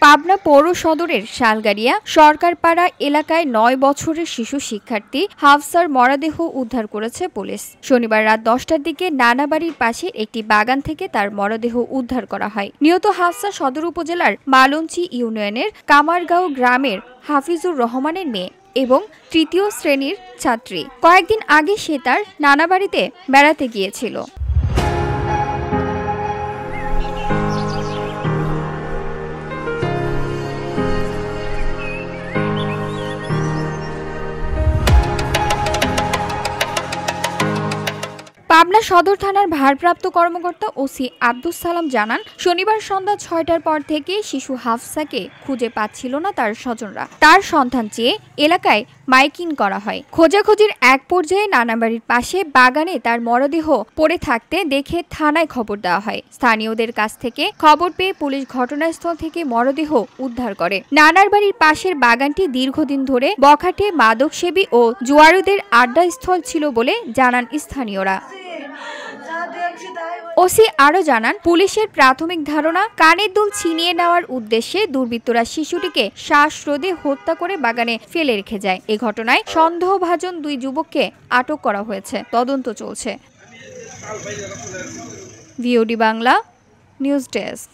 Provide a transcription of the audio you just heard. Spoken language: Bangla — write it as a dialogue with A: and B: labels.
A: পাবনা পৌর সদরের শালগাড়িয়া সরকারপাড়া এলাকায় ৯ বছরের শিশু শিক্ষার্থী হাফসার মরদেহ উদ্ধার করেছে পুলিশ। শনিবার রাত ১০টার দিকে নানাবাড়ির পাশে একটি বাগান থেকে তার মরদেহ উদ্ধার করা হয়। নিহত হাফসা সদর উপজেলার মালঞ্চি ইউনিয়নের কামারগাঁও গ্রামের হাফিজুর রহমানের মেয়ে এবং তৃতীয় শ্রেণীর ছাত্রী। কয়েকদিন আগে সে তার নানাবাড়িতে বেড়াতে গিয়েছিল। পাবনা সদর থানার ভারপ্রাপ্ত কর্মকর্তা ওসি আব্দুস সালাম জানান, শনিবার সন্ধ্যা ৬টার পর থেকে শিশু হাফসাকে খুঁজে পাচ্ছিল না তার স্বজনরা। তার সন্ধান চেয়ে এলাকায় মাইকিং করা হয়। খোঁজাখুঁজির এক পর্যায়ে নানাবাড়ির পাশে বাগানে তার মরদেহ পড়ে থাকতে দেখে থানায় খবর দেওয়া হয়। স্থানীয়দের কাছ থেকে খবর পেয়ে পুলিশ ঘটনাস্থল থেকে মরদেহ উদ্ধার করে। নানার বাড়ির পাশের বাগানটি দীর্ঘদিন ধরে বখাটে মাদকসেবী ও জুয়ারিদের আড্ডাস্থল ছিল বলে জানান স্থানীয়রা। ওসি আরো জানান, পুলিশের প্রাথমিক ধারণা কানের দুল ছিনিয়ে নেওয়ার উদ্দেশ্যে দুর্বৃত্তরা শিশুটিকে শ্বাসরোধে হত্যা করে বাগানে ফেলে রেখে যায়। এ ঘটনায় সন্দেহভাজন ২ যুবককে আটক করা হয়েছে। তদন্ত চলছে। VOD Bangla news desk.